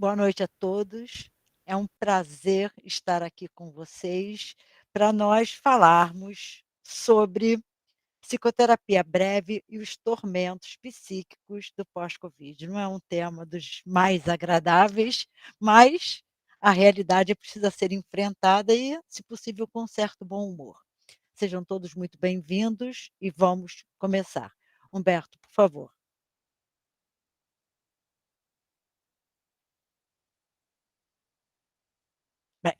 Boa noite a todos. É um prazer estar aqui com vocês para nós falarmos sobre psicoterapia breve e os tormentos psíquicos do pós-Covid. Não é um tema dos mais agradáveis, mas a realidade precisa ser enfrentada e, se possível, com um certo bom humor. Sejam todos muito bem-vindos e vamos começar. Humberto, por favor. Bem,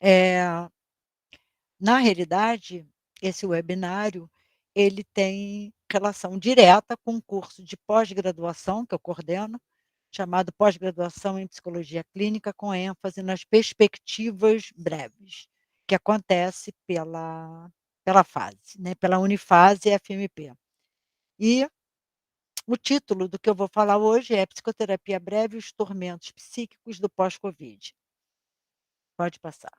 eh na realidade, esse webinário, ele tem relação direta com um curso de pós-graduação que eu coordeno, chamado Pós-graduação em Psicologia Clínica, com ênfase nas perspectivas breves, que acontece pela fase, né, pela Unifase e FMP. E o título do que eu vou falar hoje é Psicoterapia Breve e os tormentos psíquicos do pós-Covid. Pode passar.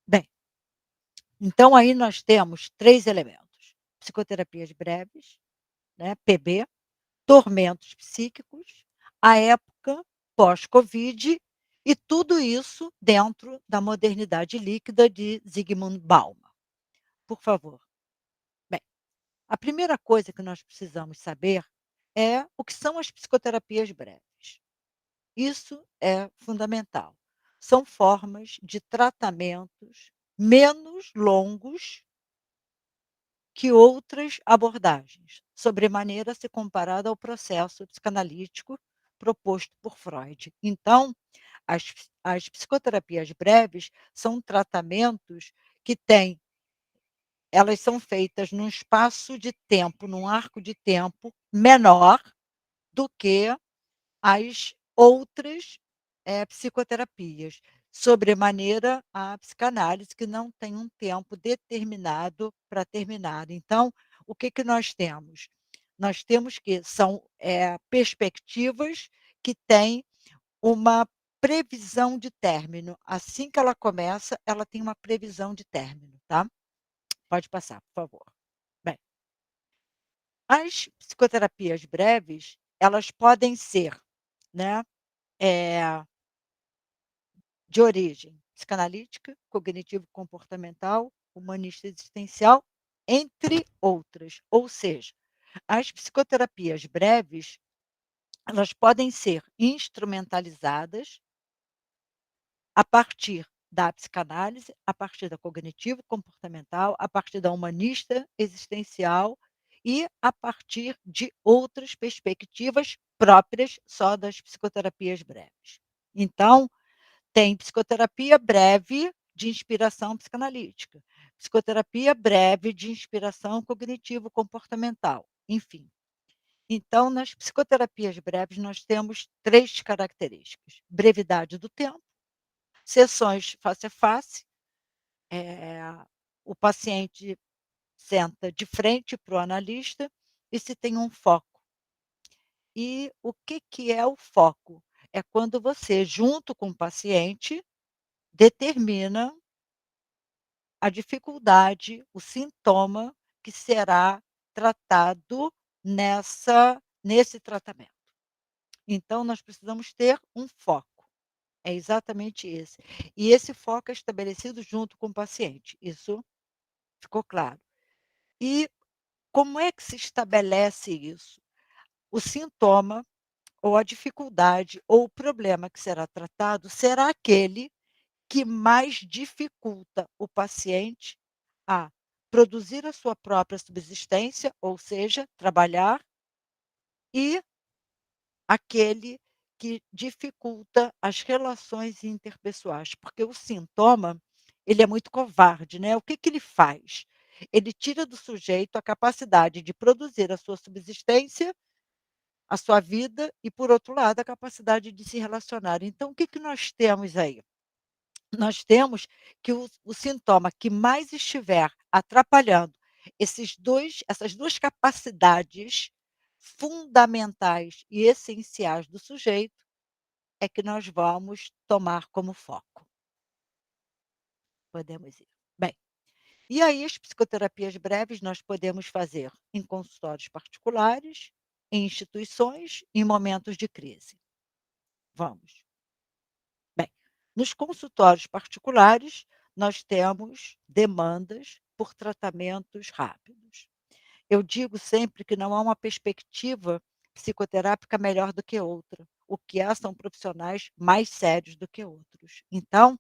Bem, então aí nós temos 3 elementos: psicoterapias breves, né, PB, tormentos psíquicos, a época pós-Covid e tudo isso dentro da modernidade líquida de Zygmunt Bauman. Por favor. Bem, a primeira coisa que nós precisamos saber é o que são as psicoterapias breves. Isso é fundamental. São formas de tratamentos menos longos que outras abordagens, sobremaneira se comparada ao processo psicanalítico proposto por Freud. Então, as psicoterapias breves são tratamentos que têm elas são feitas num espaço de tempo, num arco de tempo menor do que as outras, psicoterapias, sobremaneira a psicanálise, que não tem um tempo determinado para terminar. Então, o que que nós temos? Nós temos que são, perspectivas que têm uma previsão de término. Assim que ela começa, ela tem uma previsão de término, tá. Pode passar, por favor. Bem, as psicoterapias breves, elas podem ser, né, eh de origem psicanalítica, cognitivo-comportamental, humanista existencial, entre outras. Ou seja, as psicoterapias breves, elas podem ser instrumentalizadas a partir da psicanálise, a partir da cognitivo-comportamental, a partir da humanista existencial e a partir de outras perspectivas próprias só das psicoterapias breves. Então, tem psicoterapia breve de inspiração psicanalítica, psicoterapia breve de inspiração cognitivo-comportamental, enfim. Então, nas psicoterapias breves, nós temos 3 características: brevidade do tempo, sessões face a face, eh, o paciente senta de frente para o analista e se tem um foco. E o que que é o foco? É quando você, junto com o paciente, determina a dificuldade, o sintoma que será tratado nesse tratamento. Então nós precisamos ter um foco, é exatamente esse. E esse foco é estabelecido junto com o paciente, isso ficou claro. E como é que se estabelece isso? O sintoma, ou a dificuldade, ou o problema que será tratado será aquele que mais dificulta o paciente a produzir a sua própria subsistência, ou seja, trabalhar, e aquele que dificulta as relações interpessoais, porque o sintoma, ele é muito covarde, né. O que que ele faz? Ele tira do sujeito a capacidade de produzir a sua subsistência, a sua vida e, por outro lado, a capacidade de se relacionar. Então o que que nós temos aí? Nós temos que o sintoma que mais estiver atrapalhando essas 2 capacidades fundamentais e essenciais do sujeito, é que nós vamos tomar como foco. Podemos ir. Bem, e aí as psicoterapias breves nós podemos fazer em consultórios particulares, em instituições, em momentos de crise. Vamos. Nos consultórios particulares, nós temos demandas por tratamentos rápidos. Eu digo sempre que não há uma perspectiva psicoterápica melhor do que outra. O que há são profissionais mais sérios do que outros. Então,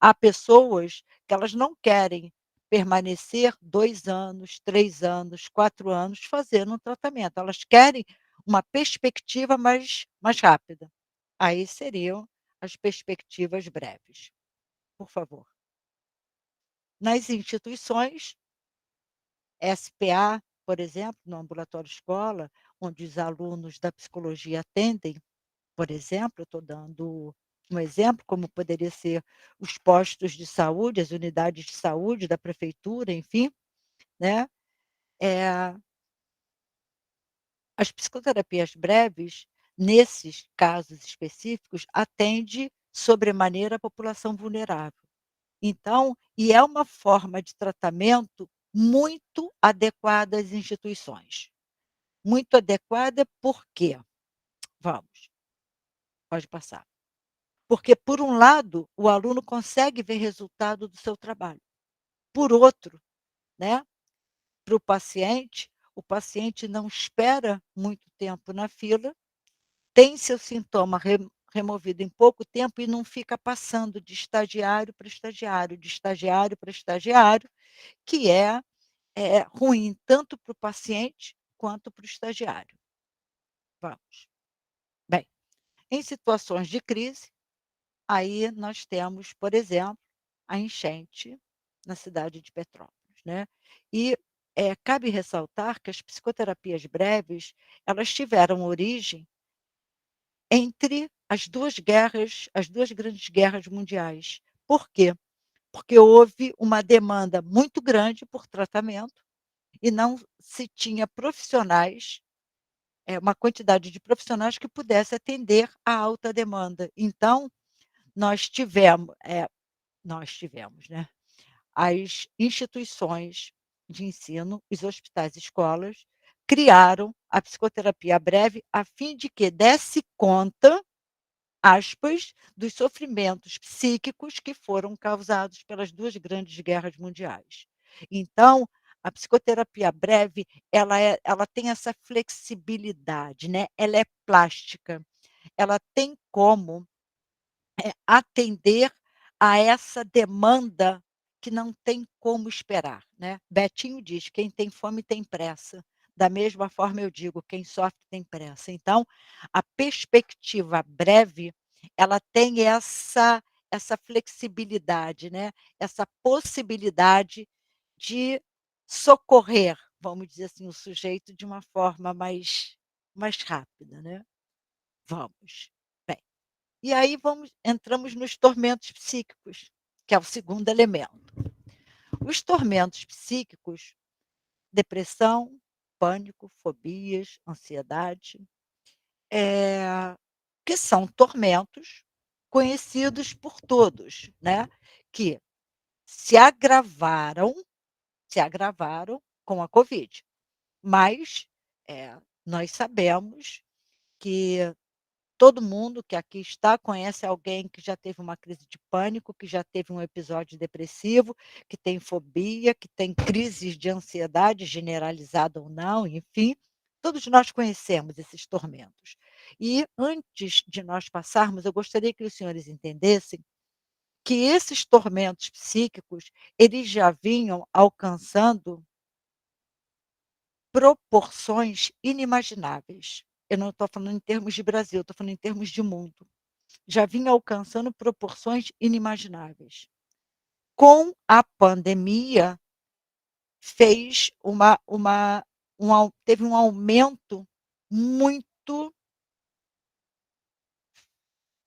há pessoas que elas não querem permanecer 2 anos, 3 anos, 4 anos fazendo um tratamento, elas querem uma perspectiva mais rápida. Aí seriam as perspectivas breves, por favor. Nas instituições, SPA, por exemplo, no ambulatório escola, onde os alunos da psicologia atendem, por exemplo, eu estou dando um exemplo, como poderia ser os postos de saúde, as unidades de saúde da prefeitura, enfim, né, eh, as psicoterapias breves, nesses casos específicos, atende sobremaneira a população vulnerável. Então é uma forma de tratamento muito adequada às instituições. Muito adequada por quê? Vamos, pode passar. Porque, por um lado, o aluno consegue ver resultado do seu trabalho. Por outro, né, para o paciente não espera muito tempo na fila, tem seu sintoma removido em pouco tempo e não fica passando de estagiário para estagiário, de estagiário para estagiário, que é ruim tanto para o paciente quanto para o estagiário. Vamos. Bem, em situações de crise, aí nós temos, por exemplo, a enchente na cidade de Petrópolis, né. E, cabe ressaltar que as psicoterapias breves, elas tiveram origem entre as 2 grandes guerras mundiais. Por quê? Porque houve uma demanda muito grande por tratamento e não se tinha profissionais, uma quantidade de profissionais que pudesse atender à alta demanda. Então, nós tivemos, né, as instituições de ensino, os hospitais e escolas, criaram a psicoterapia breve a fim de que desse conta, aspas, dos sofrimentos psíquicos que foram causados pelas 2 grandes guerras mundiais. Então, a psicoterapia breve, ela tem essa flexibilidade, né, ela é plástica, ela tem como atender a essa demanda que não tem como esperar, né. Betinho diz: "Quem tem fome tem pressa". Da mesma forma eu digo: "Quem sofre tem pressa". Então, a perspectiva breve, ela tem essa flexibilidade, né, essa possibilidade de socorrer, vamos dizer assim, o sujeito de uma forma mais rápida, né. Vamos. Bem, e aí entramos nos tormentos psíquicos, que é o segundo elemento. Os tormentos psíquicos, depressão, pânico, fobias, ansiedade, que são tormentos conhecidos por todos, né, que se agravaram se agravaram com a covid. Mas, nós sabemos que todo mundo que aqui está conhece alguém que já teve uma crise de pânico, que já teve um episódio depressivo, que tem fobia, que tem crises de ansiedade generalizada ou não, enfim, todos nós conhecemos esses tormentos. E antes de nós passarmos, eu gostaria que os senhores entendessem que esses tormentos psíquicos, eles já vinham alcançando proporções inimagináveis. Eu não estou falando em termos de Brasil, estou falando em termos de mundo. Já vinha alcançando proporções inimagináveis. Com a pandemia, fez uma um au teve um aumento muito,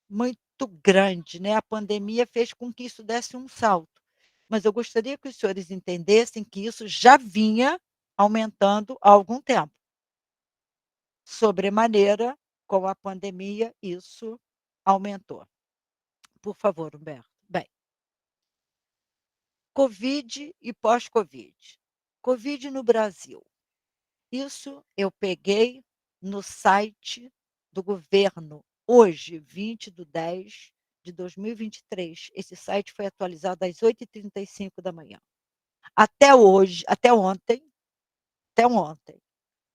muito grande, né, a pandemia fez com que isso desse um salto. Mas eu gostaria que os senhores entendessem que isso já vinha aumentando há algum tempo. Sobremaneira, com a pandemia, isso aumentou. Por favor, Humberto. Bem, Covid e pós-Covid. Covid no Brasil. Isso eu peguei no site do governo, hoje, 20 de 10 de 2023. Esse site foi atualizado às 8h35 da manhã. Até hoje, até ontem,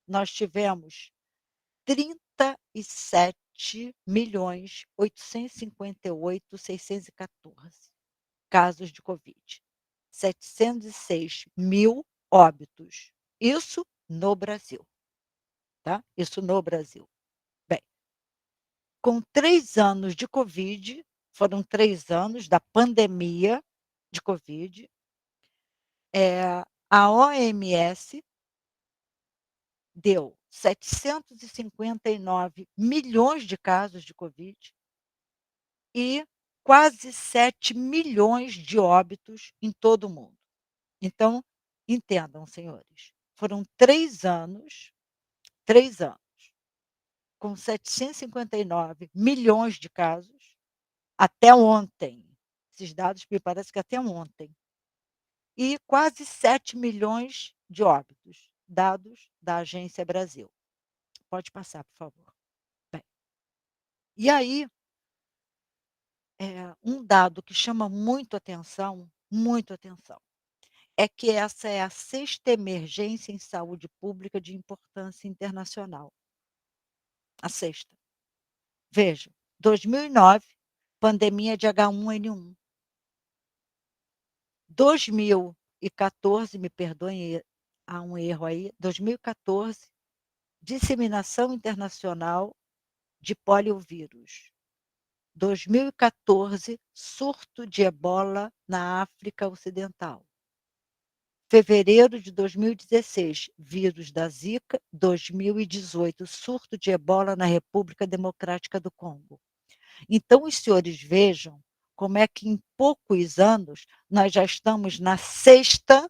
nós tivemos 37.858.614 casos de Covid, 706.000 óbitos. Isso no Brasil, tá? Isso no Brasil. Bem, com 3 anos de Covid, foram 3 anos da pandemia de Covid, a OMS deu 759 milhões de casos de Covid e quase 7 milhões de óbitos em todo o mundo. Então, entendam, senhores, foram 3 anos, com 759 milhões de casos, até ontem. Esses dados me parece que até ontem. E quase 7 milhões de óbitos, dados da Agência Brasil. Pode passar, por favor. Bem, e aí, um dado que chama muito atenção, é que essa é a 6ª emergência em saúde pública de importância internacional. A 6ª. Veja, 2009, pandemia de H1N1. 2014, me perdoem, há um erro aí, 2014, disseminação internacional de poliovírus. 2014, surto de ebola na África Ocidental. Fevereiro de 2016, vírus da Zika. 2018, surto de ebola na República Democrática do Congo. Então, os senhores vejam como é que em poucos anos nós já estamos na 6ª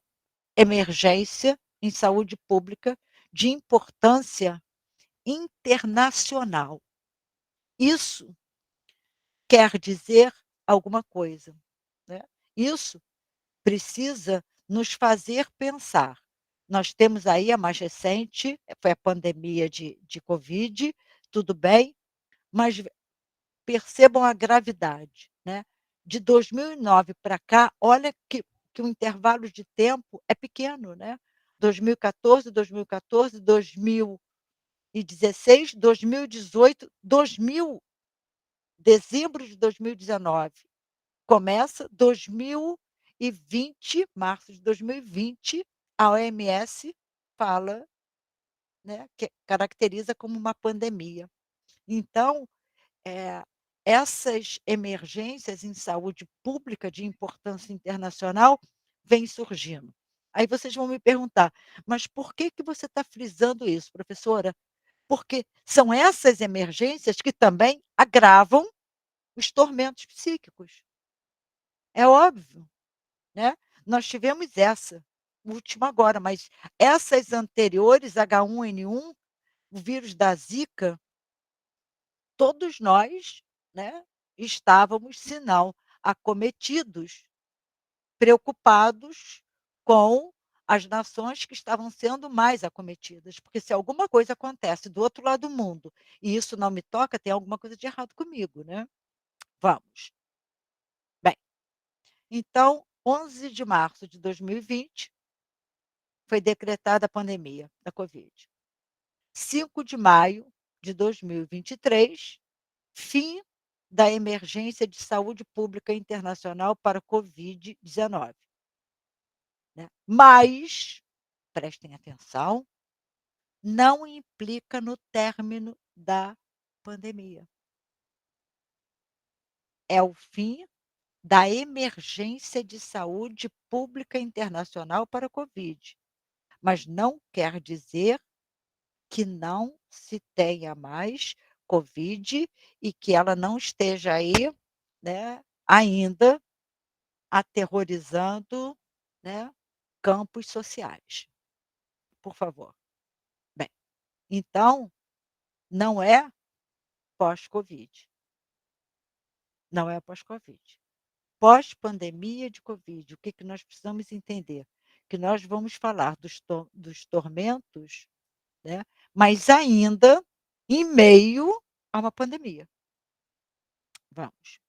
emergência em saúde pública de importância internacional. Isso quer dizer alguma coisa, né? Isso precisa nos fazer pensar. Nós temos aí a mais recente, foi a pandemia de Covid, tudo bem, mas percebam a gravidade, né? De 2009 para cá, olha que o intervalo de tempo é pequeno, né? 2014, 2016, 2018, dezembro de 2019. Começa 2020, março de 2020, a OMS fala, né, que caracteriza como uma pandemia. Então, eh, essas emergências em saúde pública de importância internacional vêm surgindo. Aí vocês vão me perguntar: "Mas por que que você está frisando isso, professora?" Porque são essas emergências que também agravam os tormentos psíquicos. É óbvio, né. Nós tivemos essa, última agora, mas essas anteriores, H1N1, o vírus da Zika, todos nós, né, estávamos, se não acometidos, preocupados com as nações que estavam sendo mais acometidas, porque se alguma coisa acontece do outro lado do mundo e isso não me toca, tem alguma coisa de errado comigo, né. Vamos. Bem, então, 11 de março de 2020 foi decretada a pandemia da Covid. 5 de maio de 2023, fim da emergência de saúde pública internacional para Covid-19, né. Mas, prestem atenção, não implica no término da pandemia. É o fim da emergência de saúde pública internacional para a Covid, mas não quer dizer que não se tenha mais Covid e que ela não esteja aí, né, ainda aterrorizando, né, campos sociais. Por favor. Bem, então, não é pós-Covid, não é pós-Covid. Pós-pandemia de Covid, o que que nós precisamos entender? Que nós vamos falar dos tormentos, né, mas ainda em meio a uma pandemia. Vamos.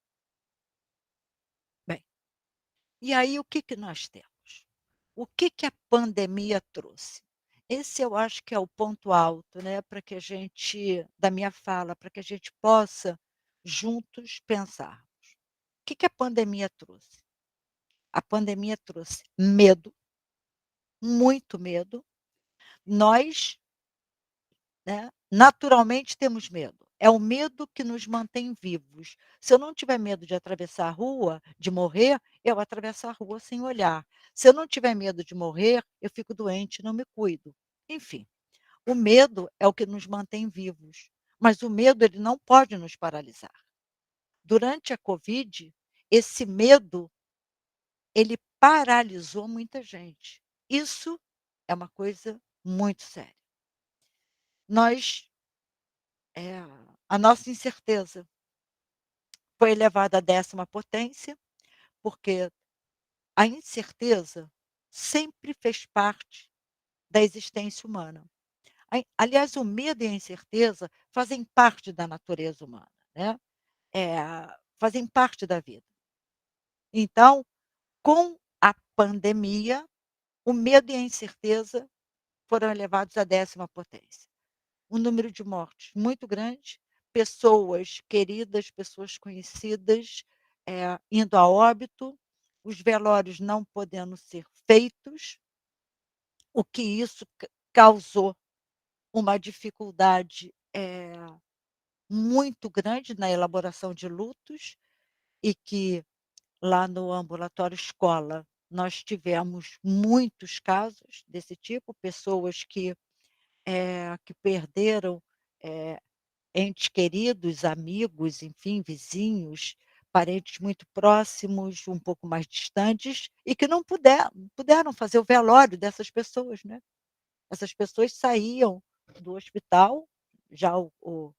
E aí o que que nós temos? O que que a pandemia trouxe? Esse eu acho que é o ponto alto, né, para que a gente da minha fala, para que a gente possa juntos pensar. O que que a pandemia trouxe? A pandemia trouxe medo, muito medo. Nós, né, naturalmente temos medo. É o medo que nos mantém vivos. Se eu não tiver medo de atravessar a rua, de morrer, eu atravesso a rua sem olhar. Se eu não tiver medo de morrer, eu fico doente e não me cuido. Enfim, o medo é o que nos mantém vivos, mas o medo ele não pode nos paralisar. Durante a covid, esse medo, ele paralisou muita gente. Isso é uma coisa muito séria. Nós, eh, a nossa incerteza foi elevada à 10ª potência, porque a incerteza sempre fez parte da existência humana. Aliás, o medo e a incerteza fazem parte da natureza humana, né, fazem parte da vida. Então, com a pandemia, o medo e a incerteza foram elevados à 10ª potência. Um número de mortes muito grande, pessoas queridas, pessoas conhecidas, indo a óbito, os velórios não podendo ser feitos, o que isso causou uma dificuldade, muito grande na elaboração de lutos, e que lá no ambulatório escola nós tivemos muitos casos desse tipo, pessoas que perderam, eh entes queridos, amigos, enfim, vizinhos, parentes muito próximos, um pouco mais distantes, e que não puderam fazer o velório dessas pessoas, né. Essas pessoas saíam do hospital, já o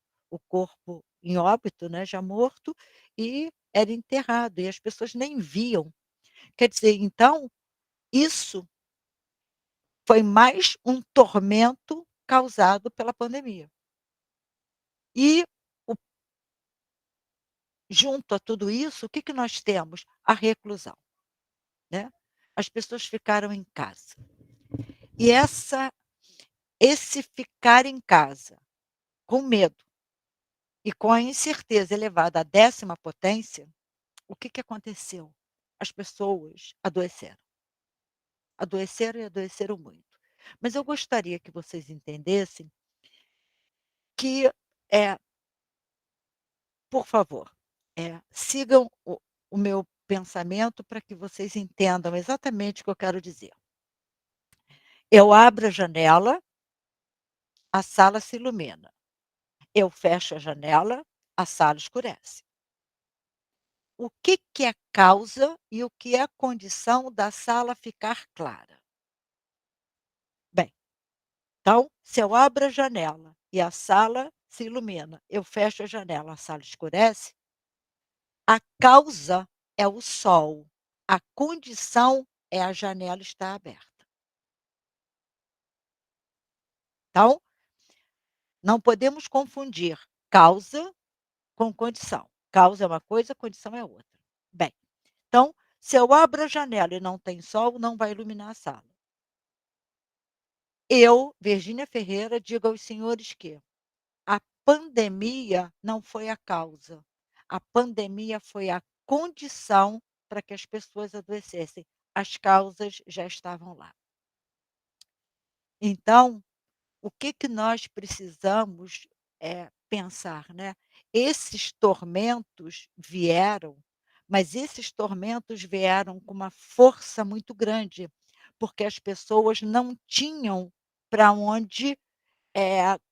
corpo em óbito, né, já morto, e era enterrado, e as pessoas nem viam. Quer dizer, então, isso foi mais um tormento causado pela pandemia. E junto a tudo isso, o que que nós temos? A reclusão, né. As pessoas ficaram em casa. E esse ficar em casa, com medo e com a incerteza elevada à 10ª potência, o que que aconteceu? As pessoas adoeceram. Adoeceram e adoeceram muito. Mas eu gostaria que vocês entendessem que, é por favor, sigam o meu pensamento para que vocês entendam exatamente o que eu quero dizer. Eu abro a janela, a sala se ilumina. Eu fecho a janela, a sala escurece. O que que é causa e o que é condição da sala ficar clara? Bem, então, se eu abro a janela e a sala se ilumina, eu fecho a janela, a sala escurece, a causa é o sol, a condição é a janela estar aberta. Então, não podemos confundir causa com condição. Causa é uma coisa, condição é outra. Bem, então, se eu abro a janela e não tem sol, não vai iluminar a sala. Eu, Virgínia Ferreira, digo aos senhores que a pandemia não foi a causa, a pandemia foi a condição para que as pessoas adoecessem. As causas já estavam lá. Então, o que que nós precisamos, pensar, né? Esses tormentos vieram, mas esses tormentos vieram com uma força muito grande, porque as pessoas não tinham para onde,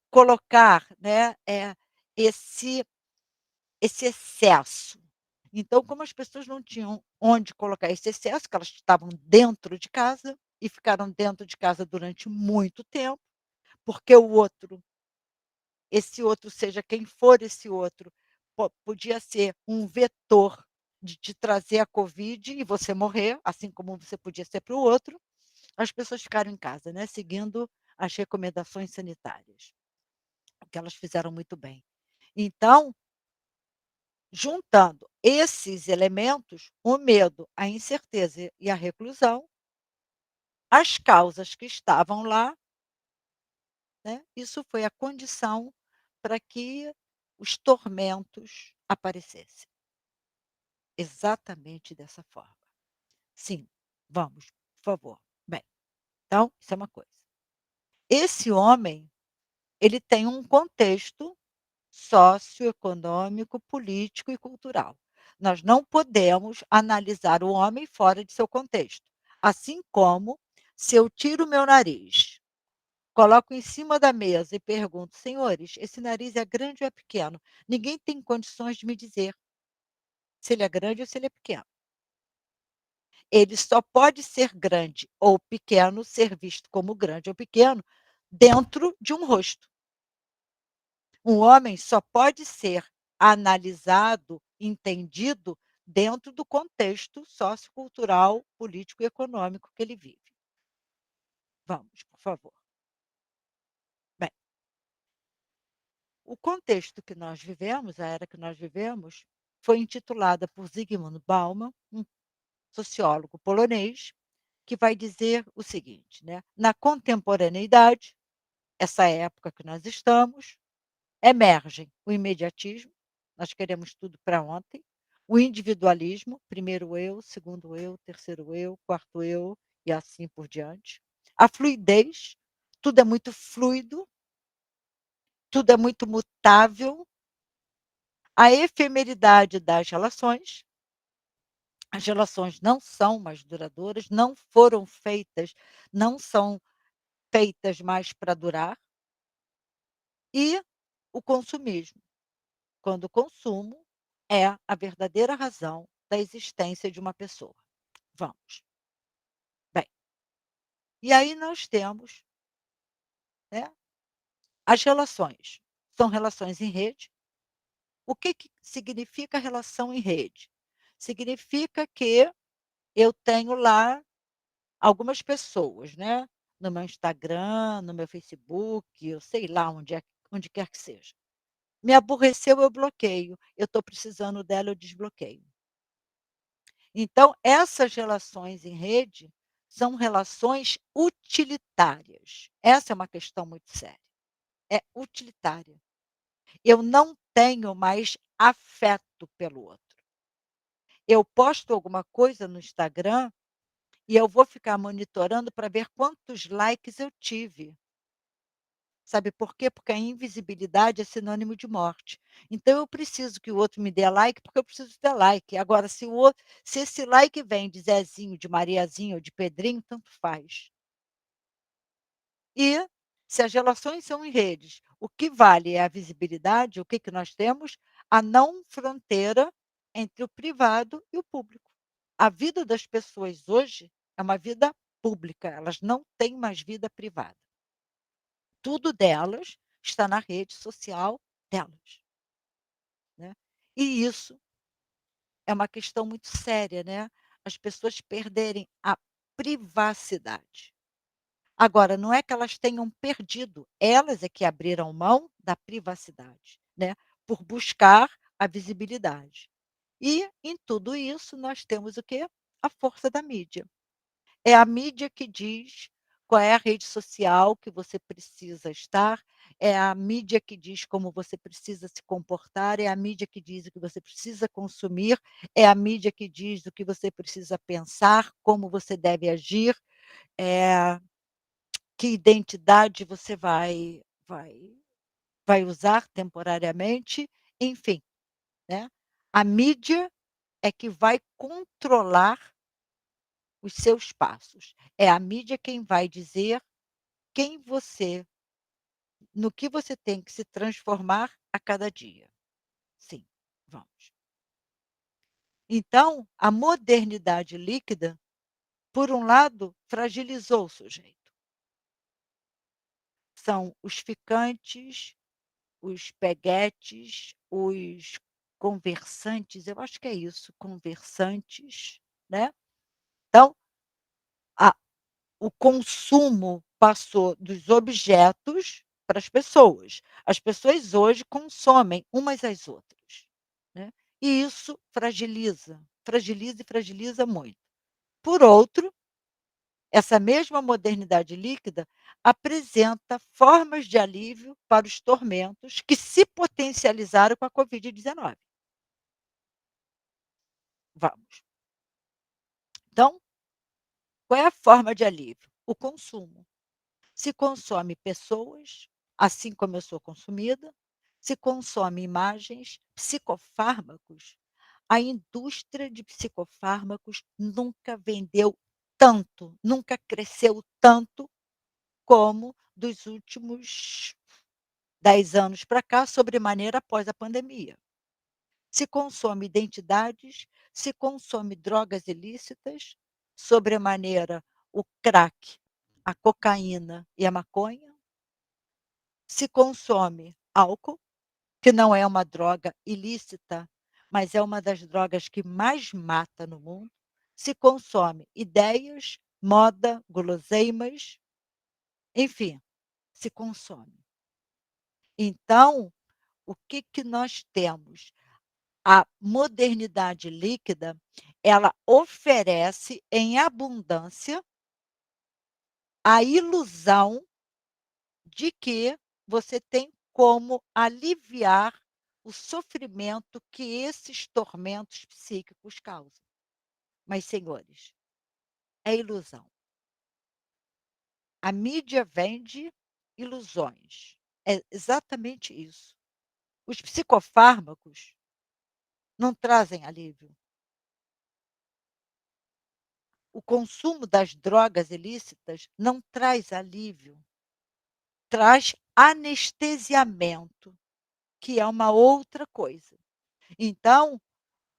colocar, né, esse esse excesso. Então, como as pessoas não tinham onde colocar esse excesso, que elas estavam dentro de casa, e ficaram dentro de casa durante muito tempo, porque o outro esse outro, seja quem for esse outro, podia ser um vetor de te trazer a covid e você morrer, assim como você podia ser para o outro, as pessoas ficaram em casa, né, seguindo as recomendações sanitárias, o que elas fizeram muito bem. Então, juntando esses elementos, o medo, a incerteza e a reclusão, as causas que estavam lá, né, isso foi a condição para que os tormentos aparecessem. Exatamente dessa forma. Sim, vamos, por favor. Bem, então, isso é uma coisa. Esse homem, ele tem um contexto socioeconômico, político e cultural. Nós não podemos analisar o homem fora de seu contexto. Assim como, se eu tiro o meu nariz, coloco em cima da mesa e pergunto: "Senhores, esse nariz é grande ou é pequeno?", ninguém tem condições de me dizer se ele é grande ou se ele é pequeno. Ele só pode ser grande ou pequeno, ser visto como grande ou pequeno, dentro de um rosto. Um homem só pode ser analisado, entendido, dentro do contexto sociocultural, político e econômico que ele vive. Vamos, por favor. Bem, o contexto que nós vivemos, a era que nós vivemos, foi intitulada por Zygmunt Bauman, um sociólogo polonês, que vai dizer o seguinte, né: na contemporaneidade, essa época que nós estamos, emergem o imediatismo, nós queremos tudo para ontem, o individualismo, primeiro eu, segundo eu, terceiro eu, quarto eu e assim por diante. A fluidez, tudo é muito fluido, tudo é muito mutável. A efemeridade das relações, as relações não são mais duradouras, não foram feitas, não são feitas mais para durar. E o consumismo, quando o consumo é a verdadeira razão da existência de uma pessoa. Vamos. Bem, e aí nós temos, né, as relações. São relações em rede. O que que significa relação em rede? Significa que eu tenho lá algumas pessoas, né, no meu Instagram, no meu Facebook, eu sei lá onde quer que seja. Me aborreceu, eu bloqueio. Eu estou precisando dela, eu desbloqueio. Então, essas relações em rede são relações utilitárias. Essa é uma questão muito séria. É utilitária. Eu não tenho mais afeto pelo outro. Eu posto alguma coisa no Instagram e eu vou ficar monitorando para ver quantos likes eu tive. Sabe por quê? Porque a invisibilidade é sinônimo de morte. Então eu preciso que o outro me dê like, porque eu preciso ter like. Agora, se esse like vem de Zezinho, de Mariazinha ou de Pedrinho, tanto faz. E se as relações são em redes, o que vale é a visibilidade, o que que nós temos? A não fronteira entre o privado e o público. A vida das pessoas hoje é uma vida pública, elas não têm mais vida privada. Tudo delas está na rede social delas, né. E isso é uma questão muito séria, né, as pessoas perderem a privacidade. Agora, não é que elas tenham perdido, elas é que abriram mão da privacidade, né, por buscar a visibilidade. E, em tudo isso, nós temos o quê? A força da mídia. É a mídia que diz qual é a rede social que você precisa estar, é a mídia que diz como você precisa se comportar, é a mídia que diz o que você precisa consumir, é a mídia que diz o que você precisa pensar, como você deve agir, que identidade você vai usar temporariamente, enfim, né. A mídia é que vai controlar os seus passos. É a mídia quem vai dizer quem você no que você tem que se transformar a cada dia. Sim, vamos. Então, a modernidade líquida, por um lado, fragilizou o sujeito. São os ficantes, os peguetes, os conversantes, eu acho que é isso, conversantes, né. Então, a o consumo passou dos objetos para as pessoas. As pessoas hoje consomem umas às outras, né. e isso fragiliza, fragiliza e fragiliza muito. Por outro, essa mesma modernidade líquida apresenta formas de alívio para os tormentos que se potencializaram com a Covid-19. Vamos. Então, qual é a forma de alívio? O consumo. Se consome pessoas, assim como eu sou consumida, se consome imagens, psicofármacos. A indústria de psicofármacos nunca vendeu tanto, nunca cresceu tanto como dos últimos 10 anos para cá, sobremaneira após a pandemia. Se consome identidades, se consome drogas ilícitas, sobremaneira o crack, a cocaína e a maconha. Se consome álcool, que não é uma droga ilícita, mas é uma das drogas que mais mata no mundo. Se consome ideias, moda, guloseimas, enfim, se consome. Então, o que que nós temos? A modernidade líquida, ela oferece em abundância a ilusão de que você tem como aliviar o sofrimento que esses tormentos psíquicos causam. Mas, senhores, é ilusão. A mídia vende ilusões. É exatamente isso. Os psicofármacos não trazem alívio. O consumo das drogas ilícitas não traz alívio, traz anestesiamento, que é uma outra coisa. Então,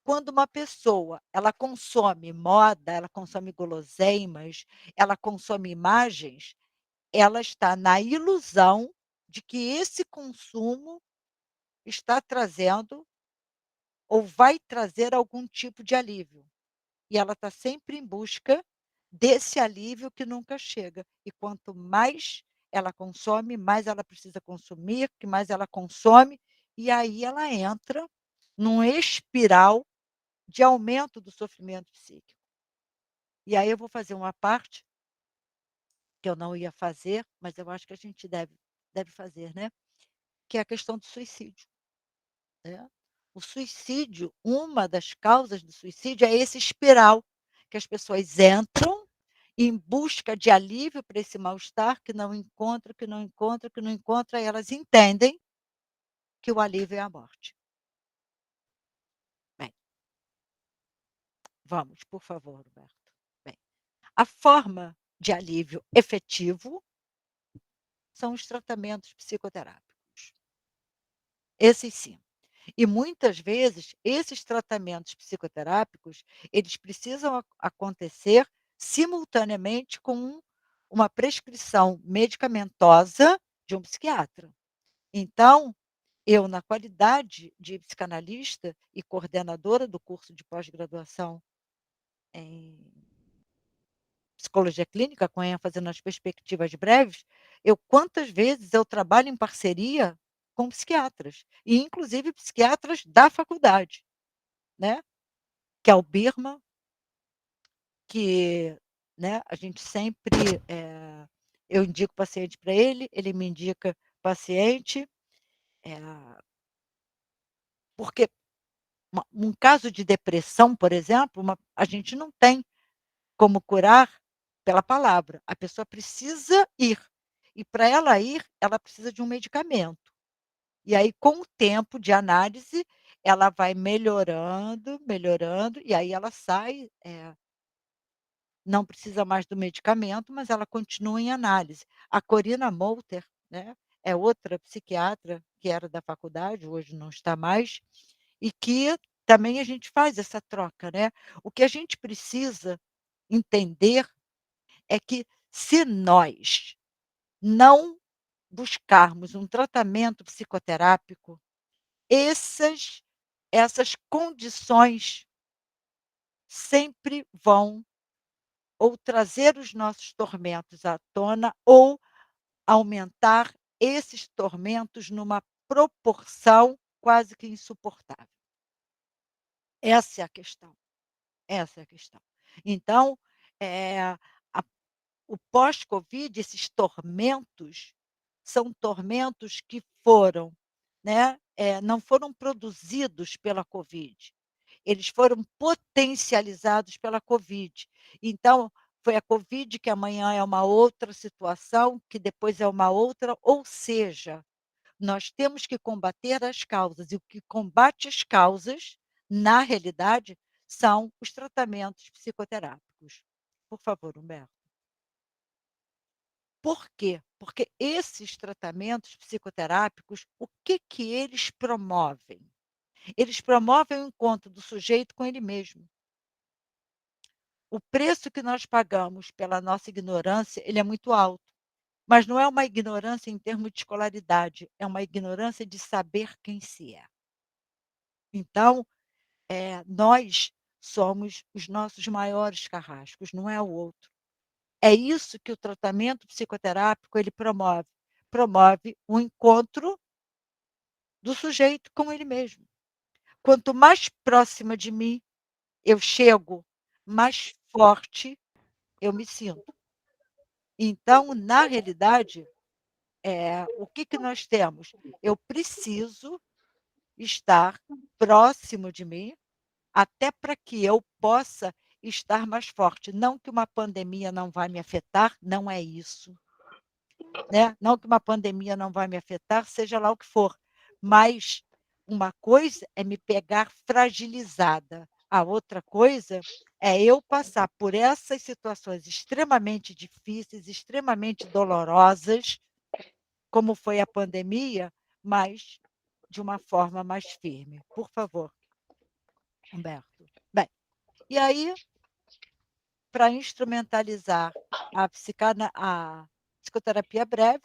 quando uma pessoa, ela consome moda, ela consome guloseimas, ela consome imagens, ela está na ilusão de que esse consumo está trazendo ou vai trazer algum tipo de alívio. E ela está sempre em busca desse alívio que nunca chega. E quanto mais ela consome, mais ela precisa consumir, que mais ela consome, e aí ela entra num espiral de aumento do sofrimento psíquico. E aí eu vou fazer uma parte que eu não ia fazer, mas eu acho que a gente deve fazer, né, que é a questão do suicídio, né. O suicídio, uma das causas do suicídio é esse espiral, que as pessoas entram em busca de alívio para esse mal-estar que não encontra, que não encontra, que não encontra, e elas entendem que o alívio é a morte. Bem, vamos, por favor, Roberto. Bem, a forma de alívio efetivo são os tratamentos psicoterápicos. Esses sim. E muitas vezes esses tratamentos psicoterápicos, eles precisam acontecer simultaneamente com uma prescrição medicamentosa de um psiquiatra. Então, eu, na qualidade de psicanalista e coordenadora do curso de pós-graduação em psicologia clínica, com ênfase nas perspectivas breves, eu quantas vezes eu trabalho em parceria com psiquiatras, e inclusive psiquiatras da faculdade, né, que é o Birman, que, né, a gente sempre, eu indico paciente para ele, ele me indica paciente, eh, porque um caso de depressão, por exemplo, a gente não tem como curar pela palavra, a pessoa precisa ir. E para ela ir, ela precisa de um medicamento. E aí, com o tempo de análise, ela vai melhorando, melhorando, e aí ela sai, não precisa mais do medicamento, mas ela continua em análise. A Corina Molter, né, é outra psiquiatra que era da faculdade, hoje não está mais, e que também a gente faz essa troca, né. O que a gente precisa entender é que se nós não buscarmos um tratamento psicoterápico, essas condições sempre vão ou trazer os nossos tormentos à tona ou aumentar esses tormentos numa proporção quase que insuportável. Essa é a questão, essa é a questão. Então, eh, a o pós-covid, esses tormentos, são tormentos que foram, né, não foram produzidos pela covid, eles foram potencializados pela covid. Então, foi a covid que amanhã é uma outra situação, que depois é uma outra, ou seja, nós temos que combater as causas, e o que combate as causas, na realidade, são os tratamentos psicoterápicos. Por favor, Humberto. Por quê? Porque esses tratamentos psicoterápicos, o que que eles promovem? Eles promovem o encontro do sujeito com ele mesmo. O preço que nós pagamos pela nossa ignorância, ele é muito alto, mas não é uma ignorância em termos de escolaridade, é uma ignorância de saber quem se é. Então, nós somos os nossos maiores carrascos, não é o outro. É isso que o tratamento psicoterápico ele promove. Promove o encontro do sujeito com ele mesmo. Quanto mais próxima de mim eu chego, mais forte eu me sinto. Então, na realidade, o que que nós temos? Eu preciso estar próximo de mim, até para que eu possa estar mais forte. Não que uma pandemia não vai me afetar, não é isso, né, não que uma pandemia não vai me afetar, seja lá o que for, mas uma coisa é me pegar fragilizada, a outra coisa é eu passar por essas situações extremamente difíceis, extremamente dolorosas, como foi a pandemia, mas de uma forma mais firme. Por favor, Humberto. Bem, e aí, para instrumentalizar a psicoterapia breve,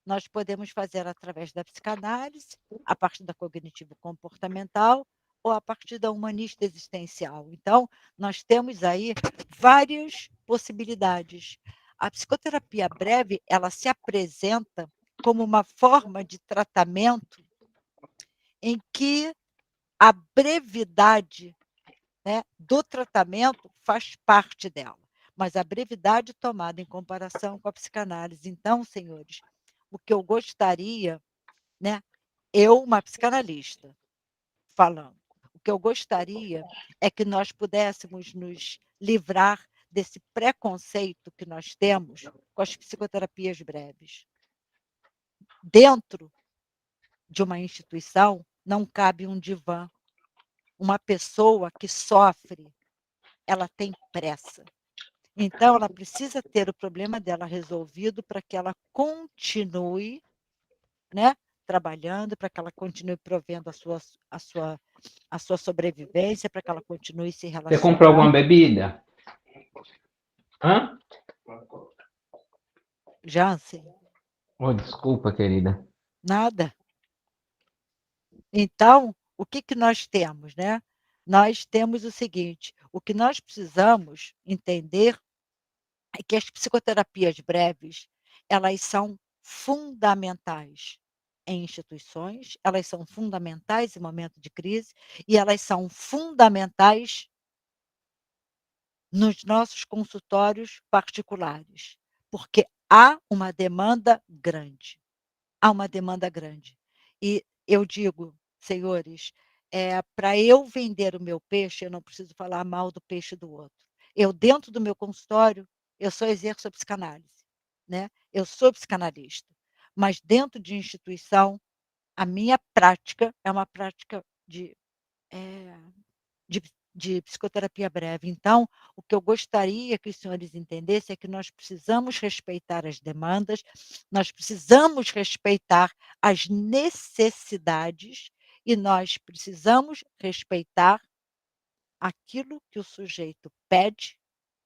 nós podemos fazer através da psicanálise, a partir da cognitivo-comportamental ou a partir da humanista existencial. Então, nós temos aí várias possibilidades. A psicoterapia breve, ela se apresenta como uma forma de tratamento em que a brevidade, né, do tratamento faz parte dela, mas a brevidade tomada em comparação com a psicanálise. Então, senhores, o que eu gostaria, né, eu, uma psicanalista, falando, o que eu gostaria é que nós pudéssemos nos livrar desse preconceito que nós temos com as psicoterapias breves. Dentro de uma instituição não cabe um divã. Uma pessoa que sofre, ela tem pressa. Então ela precisa ter o problema dela resolvido para que ela continue, né, trabalhando, para que ela continue provendo a sua sobrevivência, para que ela continue se Você comprou alguma relacionando. bebida? Hã? Jansen, Oh, desculpa, querida. nada. Então, o que que nós temos, né? Nós temos o seguinte, o que nós precisamos entender é que as psicoterapias breves, elas são fundamentais em instituições, elas são fundamentais em momento de crise e elas são fundamentais nos nossos consultórios particulares, porque há uma demanda grande. Há uma demanda grande. E eu digo, senhores, para eu vender o meu peixe, eu não preciso falar mal do peixe do outro. Eu, dentro do meu consultório, eu só exerço a psicanálise, né? Eu sou psicanalista, mas dentro de instituição, a minha prática é uma prática eh, de de psicoterapia breve. Então, o que eu gostaria que os senhores entendessem é que nós precisamos respeitar as demandas, nós precisamos respeitar as necessidades e nós precisamos respeitar aquilo que o sujeito pede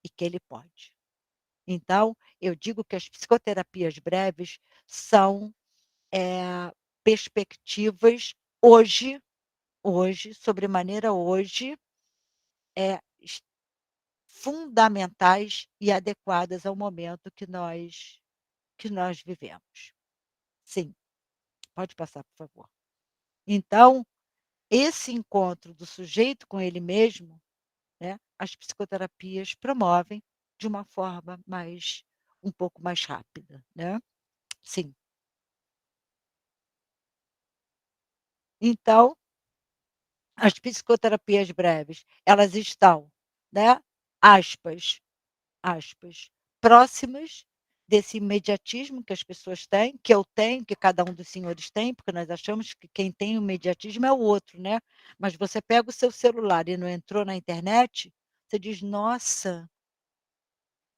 e que ele pode. Então, eu digo que as psicoterapias breves são, perspectivas hoje, sobremaneira hoje, é fundamentais e adequadas ao momento que nós vivemos. Sim, pode passar, por favor. Então, esse encontro do sujeito com ele mesmo, né, as psicoterapias promovem de uma forma um pouco mais rápida, né. Sim. Então, as psicoterapias breves, elas estão, né, aspas, aspas, próximas desse imediatismo que as pessoas têm, que eu tenho, que cada um dos senhores tem, porque nós achamos que quem tem o imediatismo é o outro, né. Mas você pega o seu celular e não entrou na internet, você diz: "Nossa,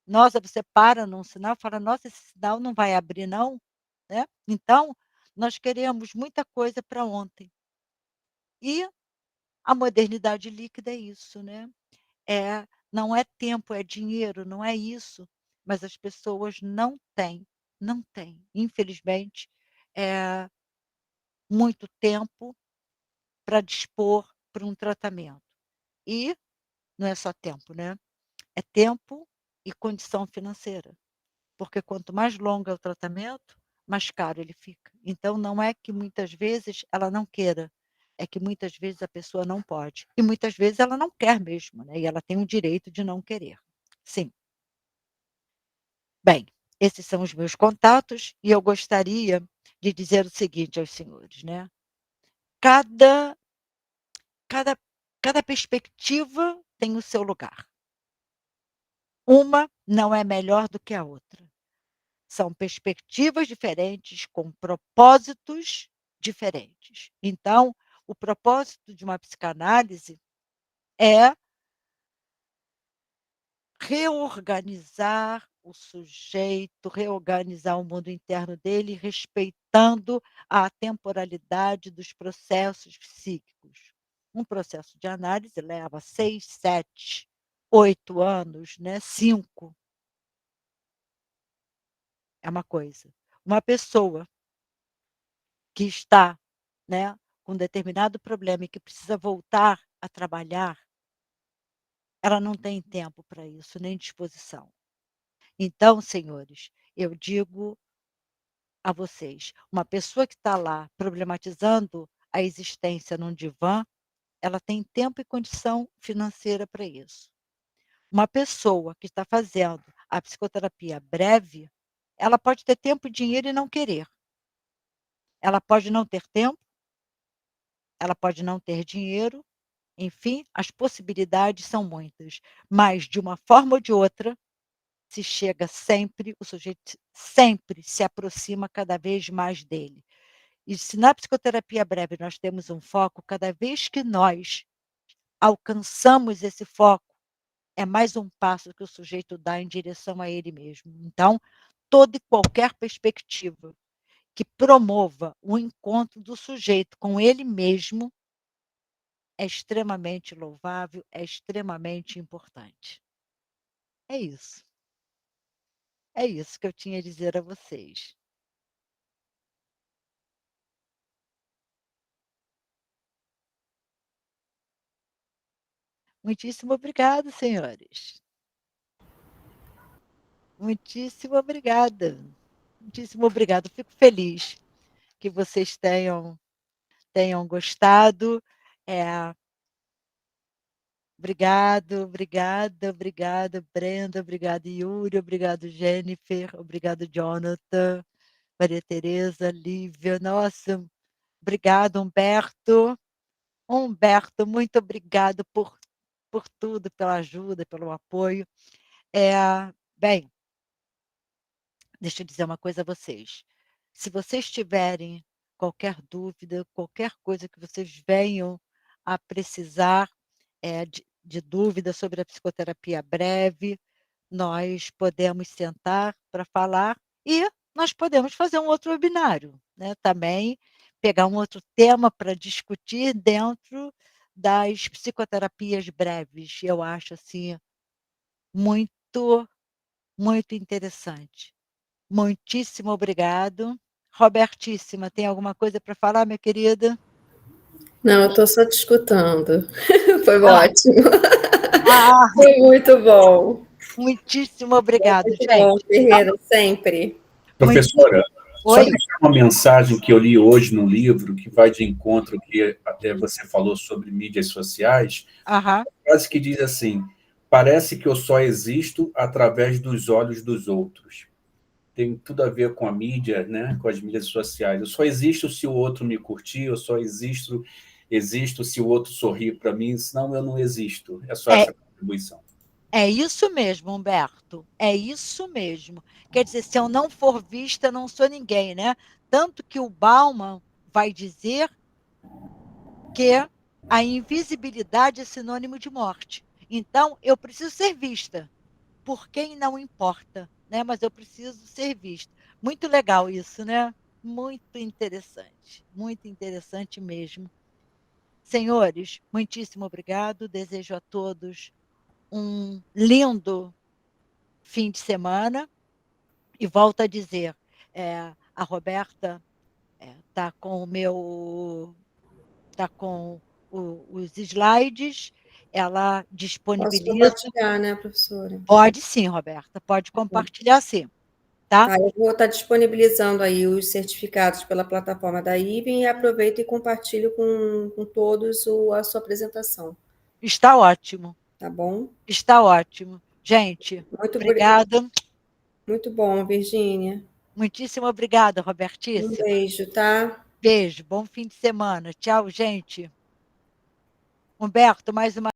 nossa", você para num sinal e fala: "Nossa, esse sinal não vai abrir não", né. Então, nós queremos muita coisa para ontem. E a modernidade líquida é isso, né. Não é tempo, é dinheiro, não é isso, mas as pessoas não têm, infelizmente, eh, muito tempo para dispor para um tratamento. E não é só tempo, né, é tempo e condição financeira, porque quanto mais longo é o tratamento, mais caro ele fica. Então não é que muitas vezes ela não queira, é que muitas vezes a pessoa não pode, e muitas vezes ela não quer mesmo, né, e ela tem o direito de não querer. Sim. Bem, esses são os meus contatos e eu gostaria de dizer o seguinte aos senhores, né, cada cada cada perspectiva tem o seu lugar. Uma não é melhor do que a outra. São perspectivas diferentes com propósitos diferentes. Então, o propósito de uma psicanálise é reorganizar o sujeito, reorganizar o mundo interno dele, respeitando a temporalidade dos processos psíquicos. Um processo de análise leva 6, 7, 8 anos, né, 5 é uma coisa. Uma pessoa que está, né, com determinado problema e que precisa voltar a trabalhar, ela não tem tempo para isso, nem disposição. Então, senhores, eu digo a vocês, uma pessoa que está lá problematizando a existência num divã, ela tem tempo e condição financeira para isso. Uma pessoa que está fazendo a psicoterapia breve, ela pode ter tempo e dinheiro e não querer. Ela pode não ter tempo, ela pode não ter dinheiro, enfim, as possibilidades são muitas, mas de uma forma ou de outra, se chega sempre, o sujeito sempre se aproxima cada vez mais dele. E se na psicoterapia breve nós temos um foco, cada vez que nós alcançamos esse foco, é mais um passo que o sujeito dá em direção a ele mesmo. Então, toda e qualquer perspectiva que promova o encontro do sujeito com ele mesmo é extremamente louvável, é extremamente importante. É isso. É isso que eu tinha a dizer a vocês. Muitíssimo obrigado, senhores. Muitíssimo obrigada. Muitíssimo obrigado. Fico feliz que vocês tenham gostado. Eh, obrigada, Brenda, obrigado, Yuri, obrigado, Jennifer, obrigado, Jonathan, Maria Tereza, Lívia, nossa, obrigado, Humberto. Humberto, muito obrigado por tudo, pela ajuda, pelo apoio. Bem, deixa eu dizer uma coisa a vocês. Se vocês tiverem qualquer dúvida, qualquer coisa que vocês venham a precisar, de dúvida sobre a psicoterapia breve, nós podemos sentar para falar e nós podemos fazer um outro webinário, né, também pegar um outro tema para discutir dentro das psicoterapias breves. Eu acho, assim, muito, muito interessante. Muitíssimo obrigado. Robertíssima, tem alguma coisa para falar, minha querida? Não, eu estou só te escutando. Foi Ah, ótimo. ah, Foi muito bom. muitíssimo obrigado, Muito bom, gente. Então, Ferreira, sempre. muitíssimo Professora, Só Oi? deixar uma mensagem que eu li hoje no livro, que vai de encontro que até você falou sobre mídias sociais, Aham. frase que diz assim: parece que eu só existo através dos olhos dos outros. Tem tudo a ver com a mídia, né? Com as mídias sociais. Eu só existo se o outro me curtir, eu só existo se o outro sorrir para mim, senão eu não existo. É só É, essa contribuição. é isso mesmo, Humberto. É isso mesmo. Quer dizer, se eu não for vista, eu não sou ninguém, né? Tanto que o Bauman vai dizer que a invisibilidade é sinônimo de morte. Então, eu preciso ser vista por quem não importa, né? Mas eu preciso ser vista. Muito legal isso, né? Muito interessante mesmo. Senhores, muitíssimo obrigado. Desejo a todos um lindo fim de semana. E volto a dizer, a Roberta está com o meu, está com os slides, ela Posso disponibiliza. compartilhar, né, professora? Pode sim, Roberta, pode compartilhar sim, tá? Tá, eu vou estar disponibilizando aí os certificados pela plataforma da IBM e aproveito e compartilho com todos a sua apresentação, Está ótimo, tá bom? está ótimo. Gente, Muito, obrigada. muito bom, Virgínia. Muitíssimo obrigada, Um Robertíssima. beijo, tá? Beijo, bom fim de semana. Tchau, gente. Humberto, mais uma